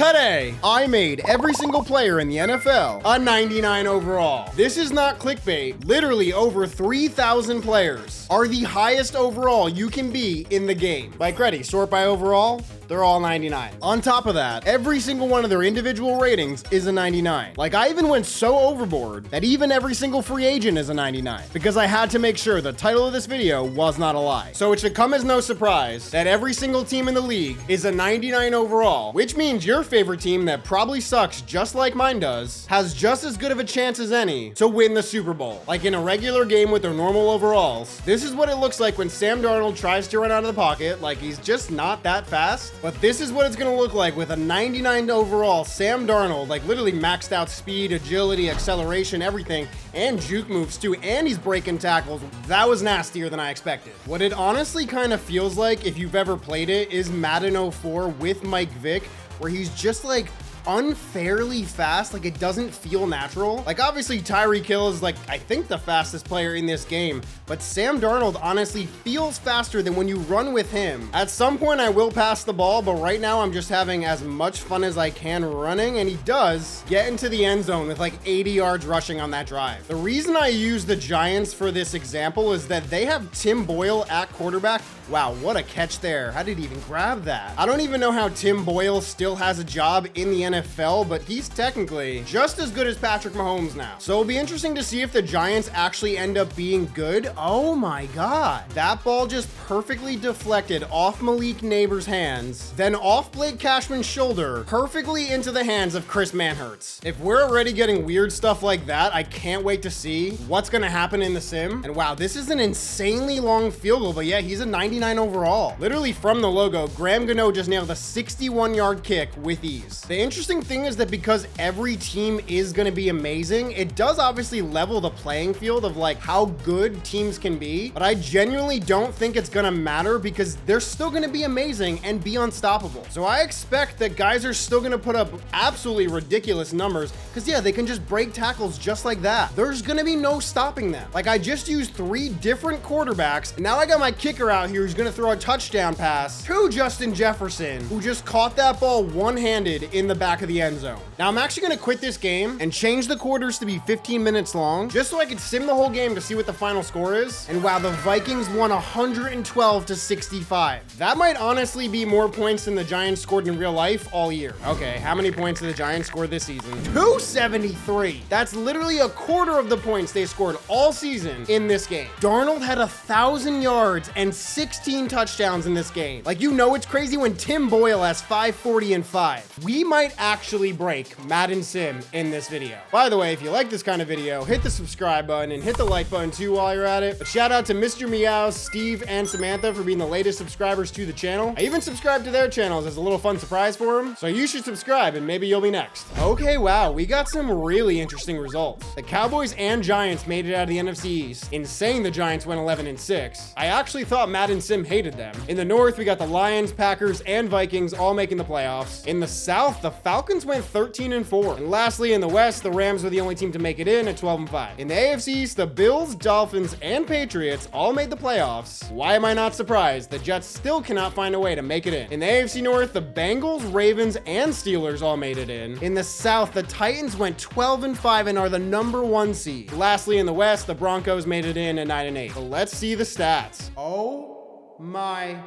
Today, I made every single player in the NFL a 99 overall. This is not clickbait. Literally over 3,000 players are the highest overall you can be in the game. Like ready, sort by overall. They're all 99. On top of that, every single one of their individual ratings is a 99. Like I even went so overboard that even every single free agent is a 99 because I had to make sure the title of this video was not a lie. So it should come as no surprise that every single team in the league is a 99 overall, which means your favorite team that probably sucks just like mine does has just as good of a chance as any to win the Super Bowl. Like in a regular game with their normal overalls, this is what it looks like when Sam Darnold tries to run out of the pocket. Like he's just not that fast. But this is what it's going to look like with a 99 overall Sam Darnold, like literally maxed out speed, agility, acceleration, everything, and juke moves too, and he's breaking tackles. That was nastier than I expected. What it honestly kind of feels like, if you've ever played it, is Madden 04 with Mike Vick, where he's just like unfairly fast. Like it doesn't feel natural. Like obviously Tyreek Hill is like I think the fastest player in this game, but Sam Darnold honestly feels faster than when you run with him. At some point I will pass the ball, but right now I'm just having as much fun as I can running, and he does get into the end zone with like 80 yards rushing on that drive. The reason I use the Giants for this example is that they have Tim Boyle at quarterback. Wow, what a catch there. How did he even grab that? I don't even know how Tim Boyle still has a job in the NFL, but he's technically just as good as Patrick Mahomes now. So it'll be interesting to see if the Giants actually end up being good. Oh my God. That ball just perfectly deflected off Malik Neighbors' hands, then off Blake Cashman's shoulder, perfectly into the hands of Chris Manhertz. If we're already getting weird stuff like that, I can't wait to see what's gonna happen in the sim. And wow, this is an insanely long field goal, but yeah, he's a 99 overall. Literally from the logo, Graham Gano just nailed a 61-yard kick with ease. The interesting thing is that because every team is going to be amazing, it does obviously level the playing field of like how good teams can be, but I genuinely don't think it's going to matter because they're still going to be amazing and be unstoppable. So I expect that guys are still going to put up absolutely ridiculous numbers because yeah, they can just break tackles just like that. There's going to be no stopping them. Like I just used 3 different quarterbacks, and now I got my kicker out here who's going to throw a touchdown pass to Justin Jefferson, who just caught that ball one-handed in the back of the end zone. Now I'm actually going to quit this game and change the quarters to be 15 minutes long just so I could sim the whole game to see what the final score is. And wow, the Vikings won 112-65. That might honestly be more points than the Giants scored in real life all year. Okay, how many points did the Giants score this season? 273. That's literally a quarter of the points they scored all season in this game. Darnold had 1,000 yards and 16 touchdowns in this game. Like, you know, it's crazy when Tim Boyle has 540 and 5. We might actually break Madden Sim in this video. By the way, if you like this kind of video, hit the subscribe button and hit the like button too while you're at it. But shout out to Mr. Meow, Steve, and Samantha for being the latest subscribers to the channel. I even subscribed to their channels as a little fun surprise for them. So you should subscribe and maybe you'll be next. Okay, wow, we got some really interesting results. The Cowboys and Giants made it out of the NFC East. Insane the Giants went 11-6. I actually thought Madden Sim hated them. In the North, we got the Lions, Packers, and Vikings all making the playoffs. In the South, the Falcons went 13-4. And lastly, in the West, the Rams were the only team to make it in at 12-5. In the AFC East, the Bills, Dolphins, and Patriots all made the playoffs. Why am I not surprised? The Jets still cannot find a way to make it in. In the AFC North, the Bengals, Ravens, and Steelers all made it in. In the South, the Titans went 12-5 and are the #1 seed. Lastly, in the West, the Broncos made it in at 9-8. So let's see the stats. Oh my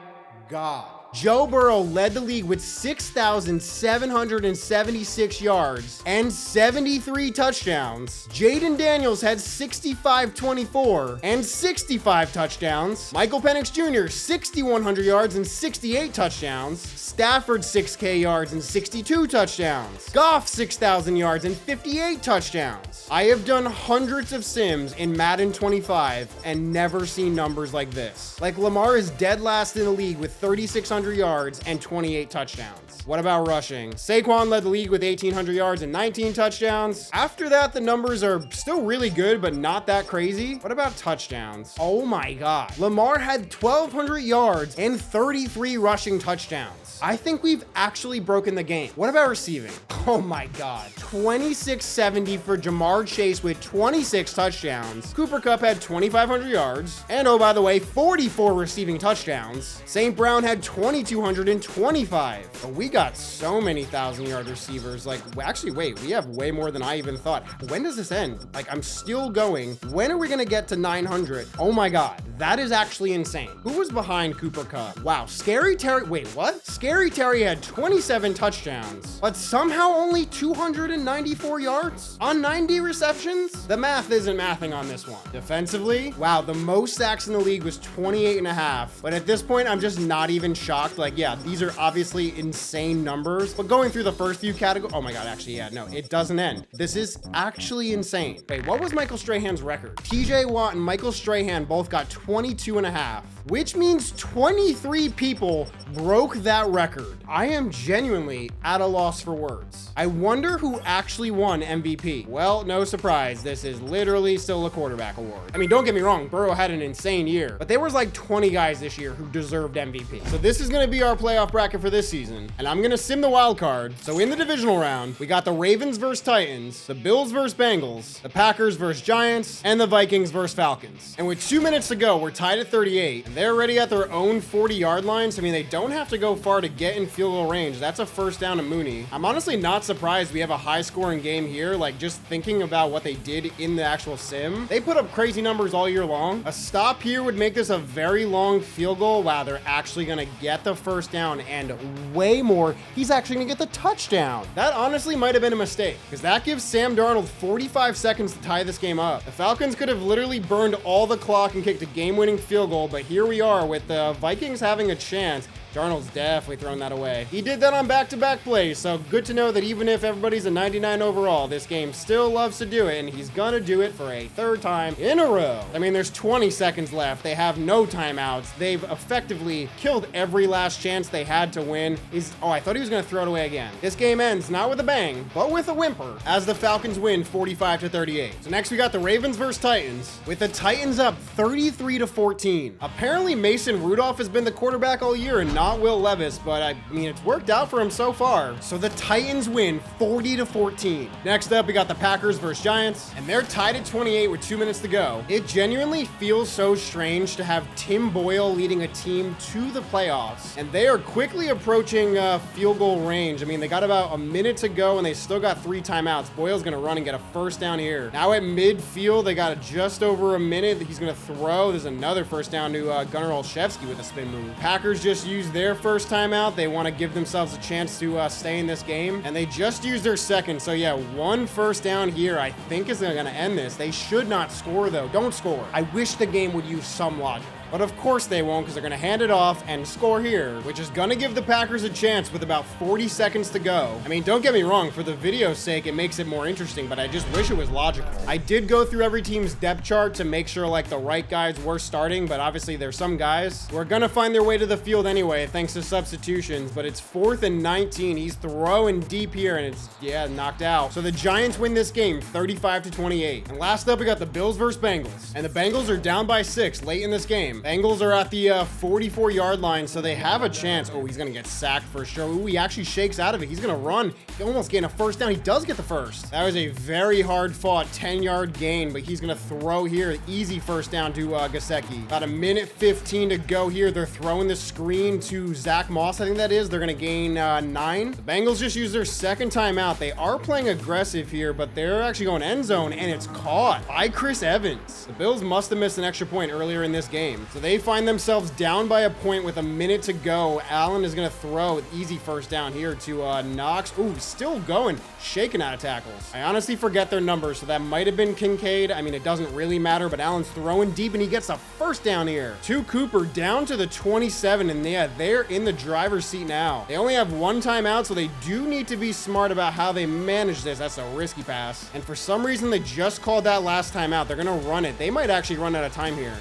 God. Joe Burrow led the league with 6,776 yards and 73 touchdowns. Jaden Daniels had 65-24 and 65 touchdowns. Michael Penix Jr., 6,100 yards and 68 touchdowns. Stafford, 6K yards and 62 touchdowns. Goff, 6,000 yards and 58 touchdowns. I have done hundreds of sims in Madden 25 and never seen numbers like this. Like Lamar is dead last in the league with 3,600 yards and 28 touchdowns. What about rushing? Saquon led the league with 1,800 yards and 19 touchdowns. After that, the numbers are still really good, but not that crazy. What about touchdowns? Oh my God. Lamar had 1,200 yards and 33 rushing touchdowns. this. I think we've actually broken the game. What about receiving? Oh my God. 2670 for Jamar Chase with 26 touchdowns. Cooper Kupp had 2,500 yards. And oh, by the way, 44 receiving touchdowns. St. Brown had 2,225. But we got so many 1,000-yard receivers. Like, actually, wait, we have way more than I even thought. When does this end? Like, I'm still going. When are we going to get to 900? Oh my God. That is actually insane. Who was behind Cooper Kupp? Wow. Scary Terry. Wait, what? Scary Terry had 27 touchdowns, but somehow only 294 yards on 90 receptions? The math isn't mathing on this one. Defensively, wow, the most sacks in the league was 28 and a half. But at this point, I'm just not even shocked. Like, yeah, these are obviously insane numbers, but going through the first few categories, oh my God, actually, yeah, no, it doesn't end. This is actually insane. Wait, what was Michael Strahan's record? TJ Watt and Michael Strahan both got 22 and a half, which means 23 people broke that record. I am genuinely at a loss for words. I wonder who actually won MVP. Well, no surprise, this is literally still a quarterback award. I mean, don't get me wrong, Burrow had an insane year, but there was like 20 guys this year who deserved MVP. So this is gonna be our playoff bracket for this season, and I'm gonna sim the wild card. So in the divisional round, we got the Ravens versus Titans, the Bills versus Bengals, the Packers versus Giants, and the Vikings versus Falcons. And with 2 minutes to go, we're tied at 38, and they're already at their own 40-yard line. So I mean, they don't have to go far to get in field goal range. That's a first down to Mooney. I'm honestly not surprised we have a high-scoring game here. Like, just thinking about what they did in the actual sim, they put up crazy numbers all year long. A stop here would make this a very long field goal. Wow, they're actually gonna get the first down, and way more, he's actually gonna get the touchdown. That honestly might have been a mistake, because that gives Sam Darnold 45 seconds to tie this game up. The Falcons could have literally burned all the clock and kicked a game-winning field goal, but here we are with the Vikings having a chance. Darnold's definitely throwing that away. He did that on back-to-back plays, so good to know that even if everybody's a 99 overall, this game still loves to do it, and he's gonna do it for a third time in a row. I mean, there's 20 seconds left. They have no timeouts. They've effectively killed every last chance they had to win. Oh, I thought he was gonna throw it away again. This game ends not with a bang, but with a whimper, as the Falcons win 45-38. So next we got the Ravens versus Titans, with the Titans up 33-14. Apparently Mason Rudolph has been the quarterback all year and not Will Levis, but I mean, it's worked out for him so far. So the Titans win 40-14. Next up, we got the Packers versus Giants, and they're tied at 28 with 2 minutes to go. It genuinely feels so strange to have Tim Boyle leading a team to the playoffs, and they are quickly approaching field goal range. I mean, they got about a minute to go, and they still got 3 timeouts. Boyle's gonna run and get a first down here. Now at midfield, they got just over a minute. He's gonna throw. There's another first down to Gunnar Olszewski with a spin move. Packers just used their first timeout. They want to give themselves a chance to stay in this game, and they just used their second. So yeah, 1 first down here I think is going to end this. They should not score though. Don't score. I wish the game would use some logic. But of course they won't, because they're going to hand it off and score here, which is going to give the Packers a chance with about 40 seconds to go. I mean, don't get me wrong, for the video's sake, it makes it more interesting, but I just wish it was logical. I did go through every team's depth chart to make sure like the right guys were starting, but obviously there's some guys who are going to find their way to the field anyway, thanks to substitutions. But it's 4th and 19. He's throwing deep here, and it's, yeah, knocked out. So the Giants win this game 35-28. And last up, we got the Bills versus Bengals. And the Bengals are down by 6 late in this game. Bengals are at the 44-yard line, so they have a chance. Oh, he's going to get sacked for sure. Ooh, he actually shakes out of it. He's going to run. He almost gained a first down. He does get the first. That was a very hard-fought 10-yard gain, but he's going to throw here. Easy first down to Gesicki. About a minute 15 to go here. They're throwing the screen to Zach Moss, I think that is. They're going to gain 9. The Bengals just used their second timeout. They are playing aggressive here, but they're actually going end zone, and it's caught by Chris Evans. The Bills must have missed an extra point earlier in this game, so they find themselves down by a point with a minute to go. Allen is going to throw with easy first down here to Knox. Ooh, still going, shaking out of tackles. I honestly forget their numbers, so that might have been Kincaid. I mean, it doesn't really matter, but Allen's throwing deep, and he gets a first down here. To Cooper, down to the 27, and yeah, they're in the driver's seat now. They only have 1 timeout, so they do need to be smart about how they manage this. That's a risky pass, and for some reason, they just called that last timeout. They're going to run it. They might actually run out of time here.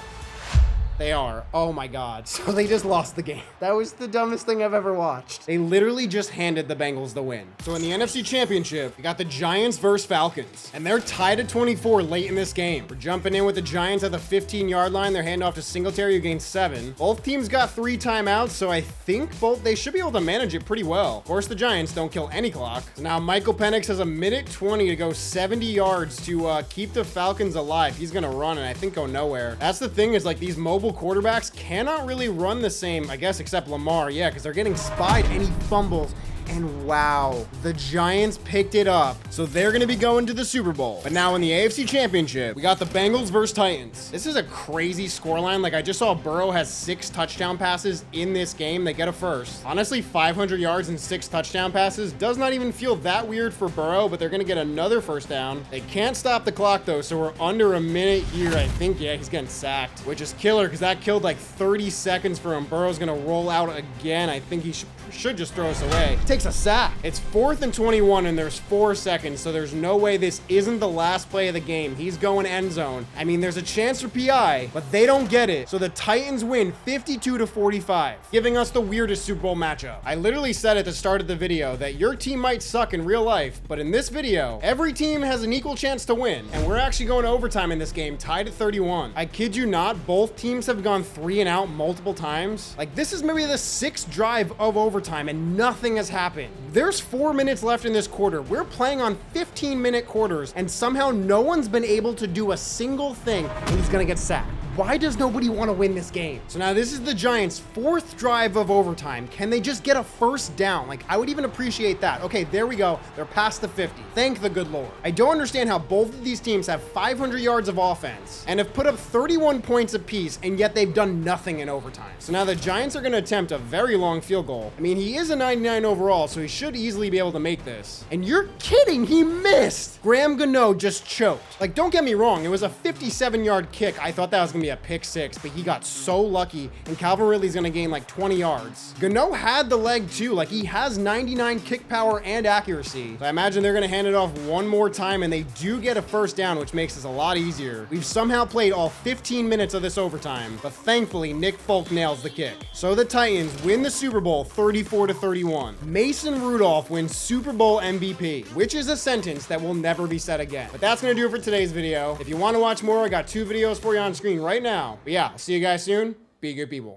They are. Oh my God. So they just lost the game. That was the dumbest thing I've ever watched. They literally just handed the Bengals the win. So in the NFC Championship, we got the Giants versus Falcons, and they're tied at 24 late in this game. We're jumping in with the Giants at the 15-yard line. They're handing off to Singletary, who gains 7. Both teams got 3 timeouts, so I think they should be able to manage it pretty well. Of course, the Giants don't kill any clock. So now Michael Penix has a minute 20 to go 70 yards to keep the Falcons alive. He's gonna run and I think go nowhere. That's the thing, is like these mobile quarterbacks cannot really run the same, I guess, except Lamar. Yeah, because they're getting spied and he fumbles. And wow, the Giants picked it up. So they're going to be going to the Super Bowl. But now in the AFC Championship, we got the Bengals versus Titans. This is a crazy scoreline. Like, I just saw Burrow has 6 touchdown passes in this game. They get a first. Honestly, 500 yards and 6 touchdown passes does not even feel that weird for Burrow, but they're going to get another first down. They can't stop the clock though, so we're under a minute here, I think. Yeah, he's getting sacked, which is killer because that killed like 30 seconds for him. Burrow's going to roll out again. I think he should just throw us away. Takes a sack. It's 4th and 21 and there's 4 seconds, so there's no way this isn't the last play of the game. He's going end zone. I mean, there's a chance for PI, but they don't get it. So the Titans win 52-45, giving us the weirdest Super Bowl matchup. I literally said at the start of the video that your team might suck in real life, but in this video, every team has an equal chance to win, and we're actually going to overtime in this game, tied at 31. I kid you not, both teams have gone 3 and out multiple times. Like, this is maybe the 6th drive of overtime and nothing has happened. There's 4 minutes left in this quarter. We're playing on 15-minute quarters and somehow no one's been able to do a single thing, and he's gonna get sacked. Why does nobody want to win this game? So now this is the Giants' 4th drive of overtime. Can they just get a first down? Like, I would even appreciate that. Okay, there we go. They're past the 50. Thank the good Lord. I don't understand how both of these teams have 500 yards of offense and have put up 31 points apiece, and yet they've done nothing in overtime. So now the Giants are going to attempt a very long field goal. I mean, he is a 99 overall, so he should easily be able to make this. And you're kidding, he missed. Graham Gano just choked. Like, don't get me wrong, it was a 57-yard kick. I thought that was going to be a pick 6, but he got so lucky, and Calvin Ridley's gonna gain like 20 yards. Gano had the leg too. Like, he has 99 kick power and accuracy. So I imagine they're gonna hand it off one more time, and they do get a first down, which makes this a lot easier. We've somehow played all 15 minutes of this overtime, but thankfully Nick Folk nails the kick. So the Titans win the Super Bowl 34-31. Mason Rudolph wins Super Bowl MVP, which is a sentence that will never be said again. But that's gonna do it for today's video. If you want to watch more, I got 2 videos for you on screen right now. But yeah, I'll see you guys soon. Be good people.